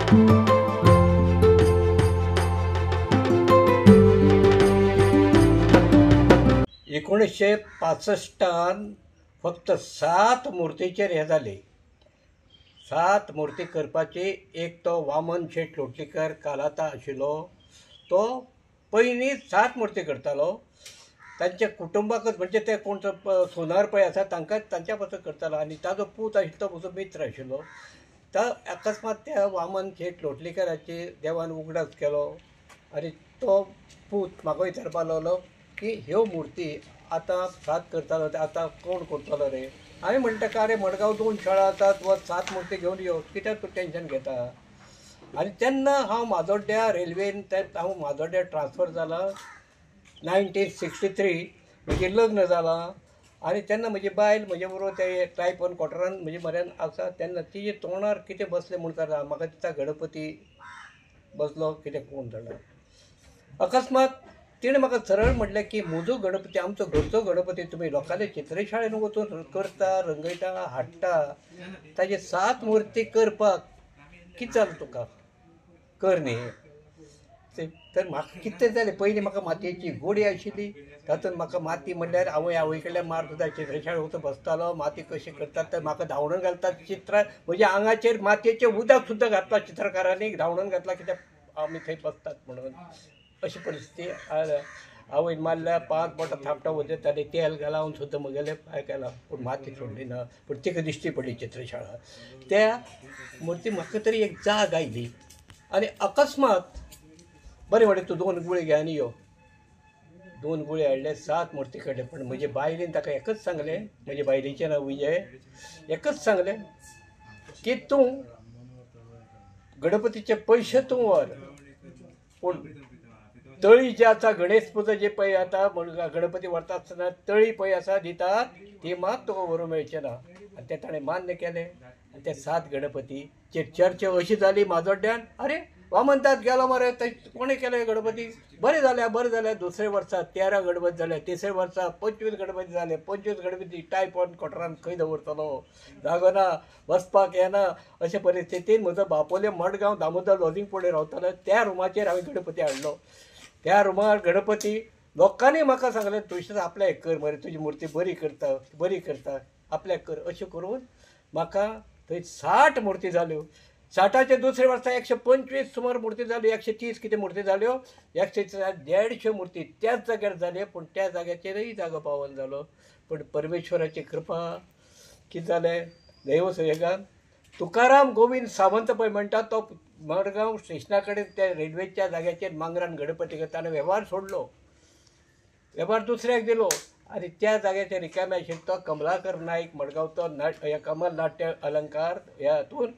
1965 फक्त 7 मुर्तीचेर हे जाले. 7 मुर्ती करपाची. एक तो वामन शेट लोटलीकर कालाता आशिल्लो, तो पयलीं 7 मुर्ती करतालो. तांच्या कुटुंबाकच म्हणजे ते कोण सोनार पळय आसा तांकां तांच्या पासून करतालो. आनी ताजो पूत आशिल्लो तो म्हजो मित्र आशिल्लो. तो अकस्मात त्या वामन शेट लोटलीकराची देवान उगडास केलो आनी तो पूत म्हाका विचारपाक लागलो की ह्यो मुर्ती आतां 7 करतालो ते आतां कोण करतलो रे. हांवें म्हणटा का रे मडगांव 2 शाळा आसात व 7 मुर्ती घेवन यो, कित्याक तूं टेन्शन घेता. आनी तेन्ना हांव माजोड्ड्या रेल्वेन हांव माजोड्ड्या ट्रान्सफर जाला 1963. म्हजें लग्न जालां आनी तेन्ना म्हजी बायल म्हजे बरोबर ते टायप 1 क्वॉटरान म्हजे म्हऱ्यान आसा. तेन्ना तिजे तोंडार कितें बसलें म्हूण जाता म्हाका दिसता गणपती बसलो कितें कोण जाणा. अकस्मात तिणें म्हाका सरळ म्हटलें की म्हजो गणपती आमचो घरचो गणपती तुमी लोकांच्या चित्रशाळेन वचून करता, रंगयता, हाडटा, ताजे 7 मुर्ती करपाक कितें जालें तुका, कर न्ही. तर म्हाका कितें जालें, पयलीं म्हाका मातयेची गोडी आशिल्ली. तातूंत म्हाका माती म्हणल्यार आवय कडल्यान मार सुद्दां चित्रशाळेन वचून बसतालो. माती कशी करतात तर म्हाका धांवणून घालतात. चित्रां म्हज्या आंगाचेर मातयेचें उदक सुद्दां घातलां चित्रकारांनी, धांवणून घातलां कित्याक आमी थंय बसतात म्हणून. अशी परिस्थिती आवयन मारल्या, 5 बोटां थापटां वजयताली, तेल घालावन सुद्दां म्हगेले पांय केला पूण माती सोडली ना. पूण तिका दिश्टी पडली चित्रशाळा. त्या मुर्ती म्हाका तरी एक जाग आयली आनी अकस्मात बरें म्हणलें तूं 2 गुळे घे आनी यो. 2 गुळे हाडले, 7 मुर्ती काडले. पण म्हजे बायलेन ताका एकच सांगलें, म्हजे बायलेचें नांव विजय, एकच सांगलें की तूं गणपतीचे पयशे तूं व्हर पूण तळी जी आसा गणेश पुजा जी पळय आतां गणपती व्हरता आसतना तळी पळय आसा दितात ती मात तुका व्हरूंक मेळचें ना. आनी तें ताणें मान्य केलें आनी ते 7 गणपतीचेर चर्चा अशी जाली माजोड्ड्यान, अरे वामनतात गेलो मरे, कोणें केले गणपती, बरें जालें. दुसरे वर्सा 13 गणपती जाले, तिसरे वर्सा 25 गणपती जाले. 25 गणपती टायप 1 क्वॉटरान खंय दवरतलो, जागो ना, बसपाक येना. अशे परिस्थितीन म्हजो बापोले मडगांव दामोदर लॉजिंग फुडें रावतालो, त्या रुमाचेर हांवें गणपती हाडलो. त्या रुमार गणपती लोकांनी म्हाका सांगलें तुवें आपल्याक कर मरे, तुजी मुर्ती बरी करता आपल्याक कर. अशें करून म्हाका थंय 60 मुर्ती जाल्यो. 60चे दुसरे वर्सा 125 सुमार मुर्ती जाल्यो, 130 कितें मुर्ती जाल्यो. 150 मुर्ती त्याच जाग्यार जाल्यो. पूण त्या जाग्याचेरय जागो पावना जालो. पूण परमेश्वराची कृपा कितें जालें, दैव सुयेगान तुकाराम गोविंद सावंत पळय म्हणटा तो मडगांव स्टेशना कडेन त्या रेल्वेच्या जाग्याचेर मांगरान गणपती करता. ताणें वेव्हार सोडलो, वेव्हार दुसऱ्याक दिलो आनी त्या जाग्याचेर रिकामे आशिल्लो तो कमलाकर नायक मडगांवचो कमल नाट्य अलंकार ह्या हातून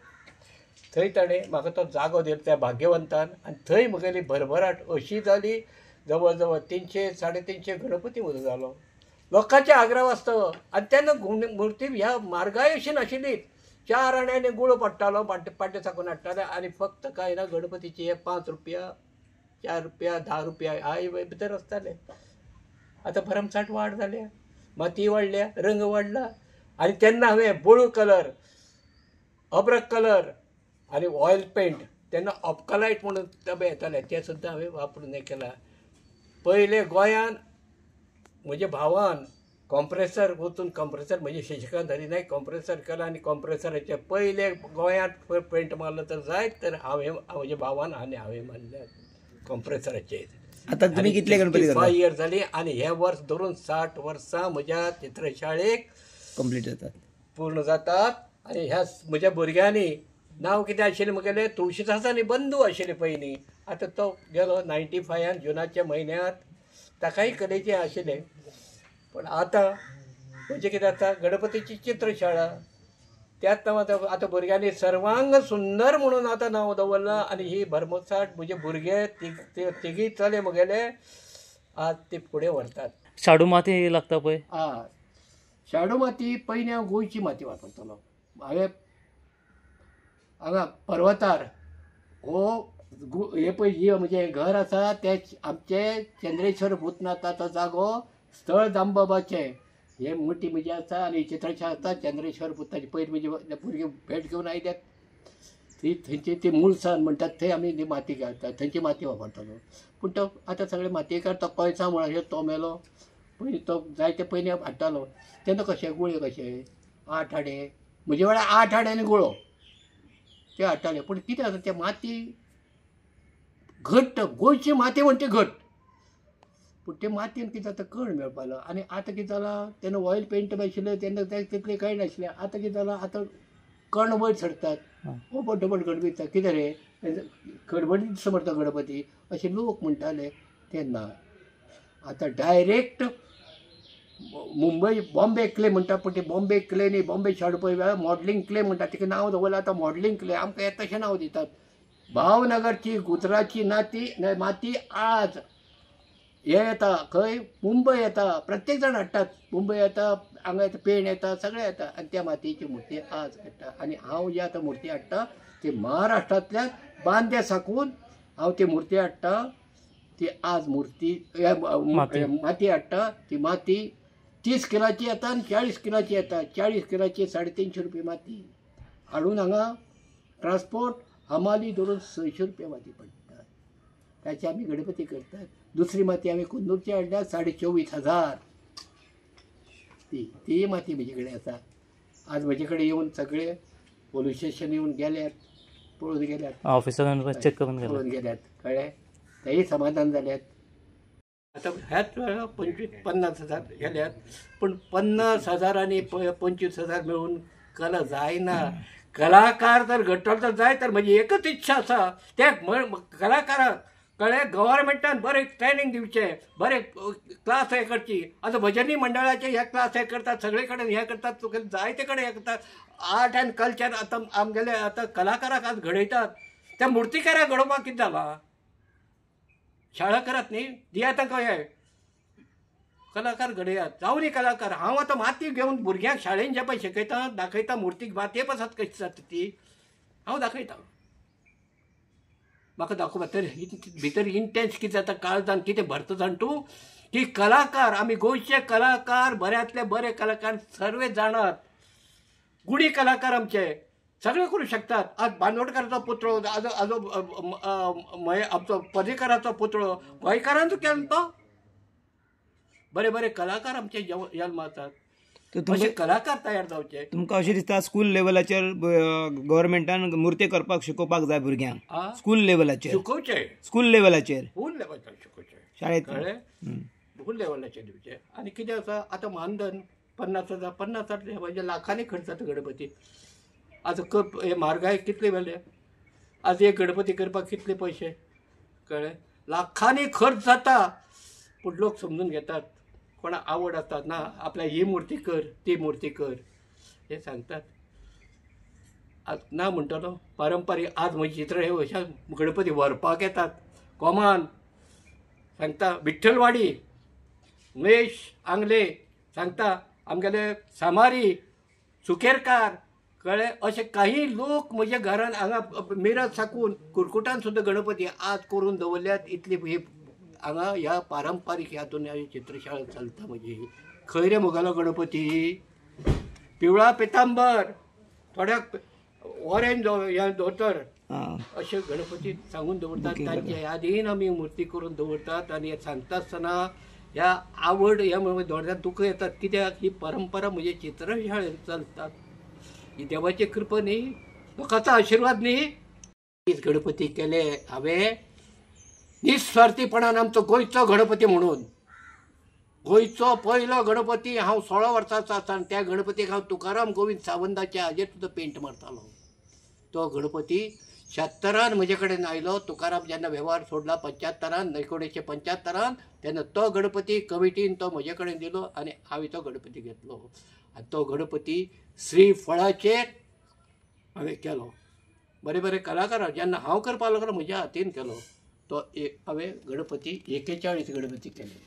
थंय ताणें म्हाका तो जागो दिलो त्या भाग्यवंतान. आनी थंय म्हगेली भरभराट अशी जाली, जवळ जवळ 300-350 गणपती म्हजो जालो लोकांच्या आग्रा वास्तव. आनी तेन्ना मुर्ती ह्या मार्गाय अशी नाशिल्ली. 4 आण्यांनी गुळो पडटालो, पाट्टे साकून हाडटाले आनी फक्त कांय ना गणपतीचे हे 5 रुपया, 4 रुपया, 10 रुपया हाय भितर आसताले. आतां भरमसाट वाड जाल्या, माती वाडल्या, रंग वाडला. आनी तेन्ना हांवें बोळू कलर, अब्रक कलर आनी ऑयल पेंट, तेन्ना ऑप्कालायट म्हणून डबे येताले ते सुद्दां हांवें वापरून हें केला. पयले गोंयान म्हज्या भावान कॉम्प्रेसर वचून कॉम्प्रेसर म्हणजे शशिकांत हरिनायक कॉम्प्रेसर केला आनी कॉम्प्रेसराचे पयले गोंयांत पेंट मारलो तर जायत तर म्हज्या भावान आनी हांवें मारल्या कॉम्प्रेसराचेर. आतां तुमी कितले गणपती 5 इयर्स जाली आनी हे वर्स धरून 60 वर्सां म्हज्या चित्रशाळेक कंप्लीट जातात, पूर्ण जातात. आनी ह्या म्हज्या भुरग्यांनी नांव कितें आशिल्लें म्हगेलें तुळशीदासांनी बंधू आशिल्लें पयलीं. आतां तो गेलो 95 जुनाच्या म्हयन्यांत, ताकाय कलेचें आशिल्लें. पण आतां म्हणजे कितें जाता गणपतीची चित्रशाळा त्याच नांवान आतां भुरग्यांनी सर्वांग सुंदर म्हणून आतां नांव दवरलां. आनी ही भरमसाट म्हजे भुरगे तिगूय चले म्हगेले आज ते फुडें व्हरतात. शाडू माती लागता पळय, शाडू माती पयलीं हांव गोंयची माती वापरतलो. हांवें हांगा पर्वतार हे पळय जी म्हजें घर आसा तें आमचें चंद्रेश्वर भूतनाथाचो जागो, स्थळ दामबाबाचें हे मोठी म्हजी आसा. आनी चित्रशाळा आसा चंद्रेश्वर भूताची. पयलीं म्हजे भुरगे भेट घेवन आयल्यात ती थंयची ती मुळसाण म्हणटात थंय आमी ती माती घालतात थंयची माती वापरतालो पूण तो आतां सगळे मातयेकार तो कोळसा म्हळ्यार तो मेलो पयलीं तो जायते पयलीं हाडटालो तेन्ना कशें गुळे कशे 8 हाडे म्हजे वेळार 8 हाड्यांनी गुळो ते हाडटाले पूण कितें जाता ते माती घट्ट गोंयची माती म्हणटा ती घट्ट पूण ते मातयेन कितें जाता कण मेळपालो आनी आतां कितें जालां तेन्ना ऑयल पेंट आशिल्ले तेन्ना तितलें कांय नाशिल्लें आतां कितें जालां आतां कण वयर चडटात हो डबल गणपती कितें रे गडबडीत समरता गणपती अशे लोक म्हणटाले तेन्ना आतां डायरेक्ट मुंबय बॉम्बे क्ले म्हणटा पूण ते बॉम्बे क्ले न्ही बॉम्बे शाडू पळय मॉडलिंग क्ले म्हणटा तिका नांव दवरलें आतां मॉडलिंग क्ले आमकां येता तशें नांव दितात भावनगरची गुजरातची माती आज हे येता खंय मुंबय येता प्रत्येक जाण हाडटात मुंबय येता हांगा येता पेण येता सगळें येता आनी त्या मातयेची मुर्ती आज हाडटा आनी हांव जी आतां मुर्ती हाडटा ती महाराष्ट्रांतल्यान बांदे साकून हांव ती मुर्ती हाडटा ती आज मुर्ती माती हाडटा ती माती 30 किलाची येता आनी 40 किलाची येता 40 किलाची 350 रुपया माती हाडून हांगा ट्रान्सपोर्ट हमाली धरून 600 रुपया माती पडटा ताची आमी गणपती करतात दुसरी माती आमी कुंदूरची हाडल्या 24,500 ती माती म्हजे कडेन आसा आज म्हजे कडेन येवन सगळे पोलीस स्टेशन येवन गेल्यात पळोवन गेल्यात ऑफिसांत चेक करून पळोवन गेल्यात कळ्ळें तेही समाधान जाल्यात आतां ह्याच 50,000 गेल्यात पूण 50,000 आनी 25,000 मेळून कला जायना कलाकार जर घडटलो तर जाय तर म्हजी एकच इच्छा आसा त्या कलाकाराक कळ्ळें गव्हर्मेंटान बरें ट्रेनींग दिवचें बरें क्लास हे करची आतां भजनी मंडळाचे हे क्लास हे करतात सगळे कडेन हे करतात तुका जायते कडेन हे करतात आर्ट एंड कल्चर आतां आमगेले आतां कलाकाराक आज घडयतात त्या मुर्तीकाराक घडोवपाक कितें जाला शाळा करात न्ही दियात तांकां हे कलाकार घडयात जावं न्ही कलाकार हांव आतां माती घेवन भुरग्यांक शाळेन जे पळय शिकयता दाखयता मुर्तीक मातयेप आसात कशी जाता ती हांव दाखयतां म्हाका दाखोवपाक तर भितर इंटेन्स कितें जाता काळजान कितें भरता जाण तूं की कलाकार आमी गोंयचे कलाकार बऱ्यांतले बरे कलाकार सर्वे जाणात गुडी कलाकार आमचे सगळे करूं शकतात आज बांदोडकराचो पुतळो आजो आमचो पर्रीकाराचो पुतळो गोंयकारांचो केलो तो बरे बरे कलाकार आमचे जल्म जातात अशे कलाकार तयार जावचे तुमकां अशें दिसता स्कूल लेवलाचेर गव्हर्मेंटान मुर्ती करपाक शिकोवपाक जाय भुरग्यांक स्कूल लेवलाचेर शिकोवचे स्कूल लेवलाचेर फूल लेवलाचेर शिकोवचे शाळेंत कळ्ळें फूल लेवलाचेर दिवचे आनी कितें आसा आतां मानधन 50,000 म्हणजे लाखांनी खर्च जाता गणपती आज हे म्हारगाय कितले वेले आज एक गणपती करपाक कितले पयशे कळ्ळें लाखांनी खर्च जाता पूण लोक समजून घेतात कोणाक आवड आसता ना आपल्या ही मूर्ती कर ती मूर्ती कर हे सांगतात आज ना म्हणटलो पारंपारीक आज म्हजी चित्र हे अशा गणपती व्हरपाक येतात कोमान सांगता विठ्ठलवाडी उमेश आंगले सांगता आमगेले सामारी सुकेरकार कळ्ळें अशे काही लोक म्हज्या घरान हांगा मिरज साकून कुरकुटान सुद्दां गणपती आज करून दवरल्यात इतली ही हांगा ह्या पारंपारीक हातून चित्रशाळा चलता म्हजी खंय रे मुगालो गणपती पिवळा पितांबर थोड्याक ऑरेंज हे धोतर अशे गणपती सांगून दवरतात तांच्या यादीन आमी मुर्ती करून दवरतात आनी सांगता आसतना ह्या आवड ह्या दोळ्यांत दुख येतात कित्याक ही परंपरा म्हजे चित्रशाळेंत चलतात ही देवाची कृपा न्ही लोकांचो आशिर्वाद न्ही गणपती केले हांवें निस्वार्थीपणान आमचो गोंयचो गणपती म्हणून गोंयचो पयलो गणपती हांव 16 वर्सांचो आसतना त्या गणपतीक हांव तुकाराम गोविंद सावंताच्या हाजेर सुद्दां पेंट मारतालो तो गणपती 76 म्हजे कडेन आयलो तुकाराम जेन्ना वेव्हार सोडला 75 1975 तेन्ना तो गणपती कमिटीन तो म्हजे कडेन दिलो आनी हांवें तो गणपती घेतलो आनी तो गणपती श्रीफळाचेर हांवें केलो बरे बरे कलाकार जेन्ना हांव करपाक लागलो म्हज्या हातीन केलो तो हांवें गणपती 41 गणपती केले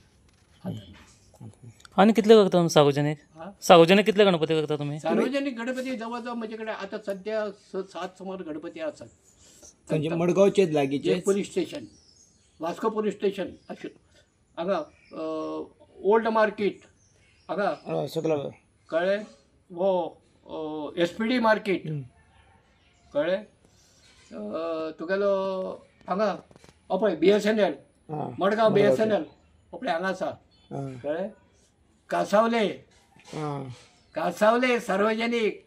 आनी कितले करता सार्वजनीक कितले गणपती करता तुमी सार्वजनीक गणपती जवळ जवळ म्हजे कडेन आतां सद्या 7 सुमार गणपती आसात म्हणजे मडगांवचेच लागींचे police station Vasco police station अशें हांगा ओल्ड मार्केट हांगा सगळं कळ्ळें वो SPD मार्केट कळ्ळें तुगेलो हांगा पळय BSNL मडगांव BSNL पळय हांगा आसा कळ्ळें. कासावले सार्वजनीक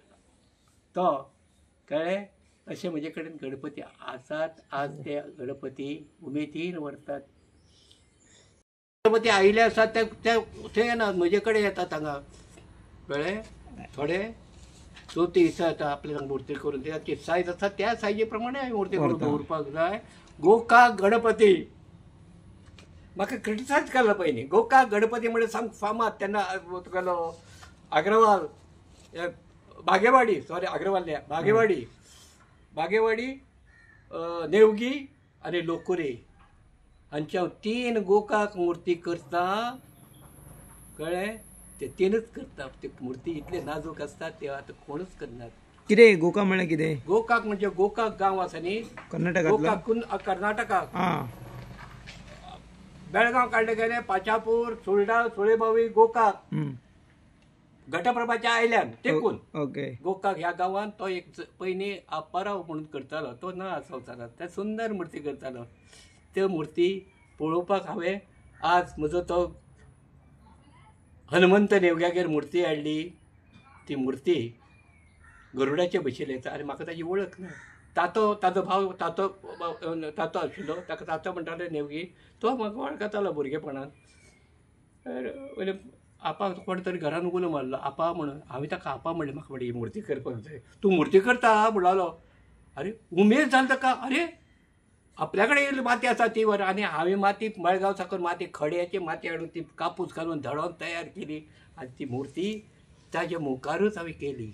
तो कळ्ळें. अशें म्हजे कडेन गणपती आसात. आज ते गणपती उमेदीन व्हरतात. गणपती आयिल्ले आसात ते थंय येनात, म्हजे कडेन येतात हांगा कळ्ळें. थोडे चवथी दिसा येता आपल्या मुर्ती करून त्याची सायज आसा त्या सायजी प्रमाणे हांवें मुर्ती करून दवरपाक जाय. गोकाक गणपती म्हाका क्रिटिसायज केला पयलीं. गोकाक गणपती म्हणजे सामको फामाद. तेन्ना तुगेलो अग्रवाल बागेवाडी बागेवाडी नेवगी आनी लोकुरे हांच्या 3 गोकाक मुर्ती करता कळ्ळें. ते 3च करता. ते मुर्ती इतले नाजूक आसता ते आतां कोणूच करनात. कितें गोका म्हळ्यार कितें? गोकाक म्हणजे गोकाक गांव आसा न्ही कर्नाटकांतलो. कर्नाटकाक. बेळगांव काडले गेले पाचापूर सुळडा सुळेबावी गोकाक घटप्रभाच्या आयल्यान तेकून गोकाक ह्या गांवांत तो एक पयलीं आपाराव म्हणून करतालो. तो ना संवसारांत. ते सुंदर मुर्ती करतालो. त्यो मुर्ती पळोवपाक हांवें आज म्हजो तो हनुमंत नेवग्यागेर मुर्ती हाडली. ती मुर्ती गरुडाचे बशिल्ली आसा आनी म्हाका ताची वळख ना. ताचो भाव तातो आशिल्लो. ताका तातो म्हणटाले नेवगी. तो म्हाका वळखतालो भुरगेपणांत. आपा कोण तरी घरान उलो मारलो आपा म्हणून. हांवें ताका आपा म्हणलें म्हाका म्हणलें ही मुर्ती करपाक जाय. तूं मुर्ती करता म्हणलो. अरे उमेद जाली ताका. अरे आपल्या कडेन माती आसा ती वर. आनी हांवें माती मळगांव साकून माती खड्याची माती हाडून ती कापूस घालून धडोवन तयार केली आनी ती मुर्ती ताच्या मुखारूच हांवें केली.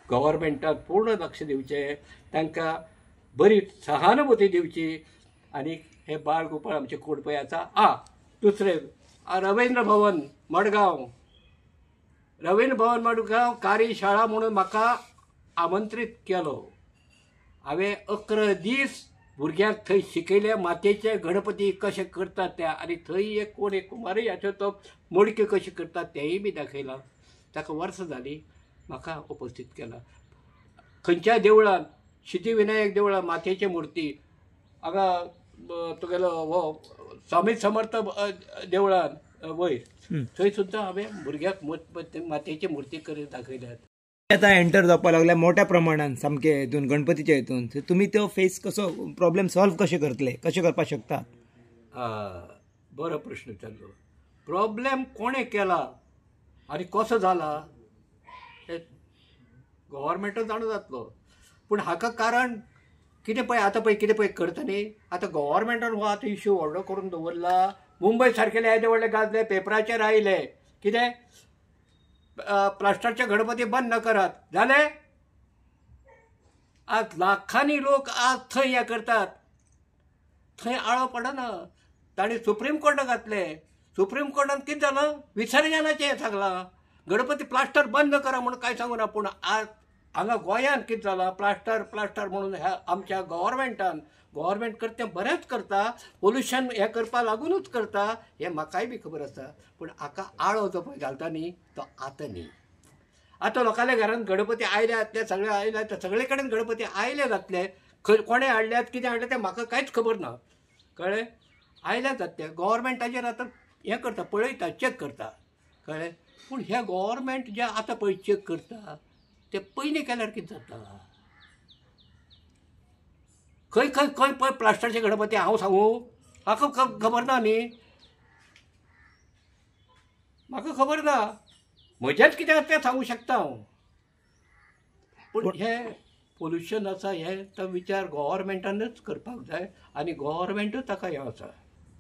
गव्हर्मेंटान पूर्ण लक्ष दिवचें. तांकां बरी सहानुभूती दिवची. आनी हे बाळ गोपाळ आमचे कोण पळय आसा. दुसरें रवींद्र भवन मडगांव कार्यशाळा म्हणून म्हाका आमंत्रीत केलो. हांवें 11 दीस भुरग्यांक थंय शिकयले मातयेचे गणपती कशे करतात ते. आनी थंय एक कुमारय आसा तो मडकी कशी करतात तेंय बी दाखयलां. ताका वर्सां जालीं म्हाका उपस्थित केला. खंयच्या देवळान सिद्धिविनायक देवळान मातयेची मुर्ती हांगा तुगेलो हो स्वामी समर्थ देवळान वयर थंय सुद्दां हांवें भुरग्याक मातयेची मुर्ती करून दाखयल्यात. आतां एंटर जावपाक लागल्या मोठ्या प्रमाणान सामके हितून गणपतीच्या हितून तुमी तो फेस कसो प्रॉब्लेम सॉल्व कशे करतले, कशे करपाक शकता? बरो प्रश्न विचारलो. प्रॉब्लेम कोणें केला आनी कसो जाला हे गव्हर्मेंटान जाणू जातलो. पूण हाका कारण कितें पळय आतां पळय कितें पळय करता न्ही. आतां गव्हर्मेंटान हो आतां इश्यू व्हडलो करून दवरला. मुंबय सारकेले येदे व्हडले गाजले पेपराचेर आयले कितें प्लास्टरचे गणपती बंद न करात जाले. आज लाखांनी लोक आज थंय हे करतात. थंय आळो पडना. ताणें सुप्रीम कोर्टाक घातले. सुप्रीम कोर्टान कितें जालां विसर्जनाचें हें सांगलां. गणपती प्लास्टर बंद करा म्हणून कांय सांगूना. पूण आज हांगा गोंयांत कितें जालां प्लास्टर म्हणून ह्या आमच्या गव्हर्मेंट करता तें बरेंच करता. पोल्युशन हें करपा लागूनच करता हें म्हाकाय बी खबर आसा. पूण हाका आळो जो पळय घालता न्ही तो आतां न्ही. आतां लोकांच्या घरांत गणपती आयल्यात ते सगळे आयल्यात ते सगळे कडेन गणपती आयले जातले. कोणें हाडल्यात कितें हाडलें तें म्हाका कांयच खबर ना कळ्ळें. आयल्यात जातले. गव्हर्मेंटाचेर आतां हें करता पळयता चॅक करता कळ्ळें. पूण हे गव्हर्मेंट जे आतां पळय चॅक करता ते पयलीं केल्यार कितें जाता. खंय पळय प्लास्टरचे गणपती हांव सांगू म्हाका खबर ना न्ही. म्हाका खबर ना. म्हजेंच कितें आसा तें सांगूं शकता हांव. पूण हें पोल्युशन आसा हें तो विचार गव्हर्मेंटानच करपाक जाय. आनी गव्हर्मेंटूच ताका हें आसा.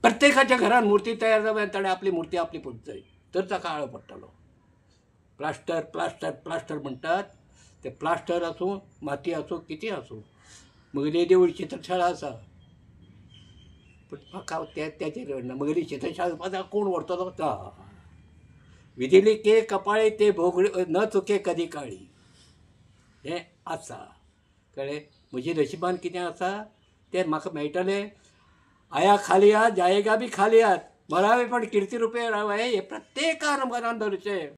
प्रत्येकाच्या घरान मुर्ती तयार जावं ताणें आपली मुर्ती आपली पळोवंक जाय तर ताका आळो पडटलो. प्लास्टर म्हणटात ते प्लास्टर आसूं माती आसूं कितें आसूं. म्हगेली देवळी चित्रशाळा आसा पूण म्हाका त्याचेर ना. म्हगेली चित्रशाळा कोण व्हरतलो ना. विधिली के कपाळी ते भोगळी न चुके कधी काळी हें आसा कळ्ळें. म्हजे नशिबान कितें आसा तें म्हाका मेळटलें. आया खाली हात जायेगा बी खाली हात मरावे पण कीर्ती रुपये राहावे हे प्रत्येकान मनान धरचें.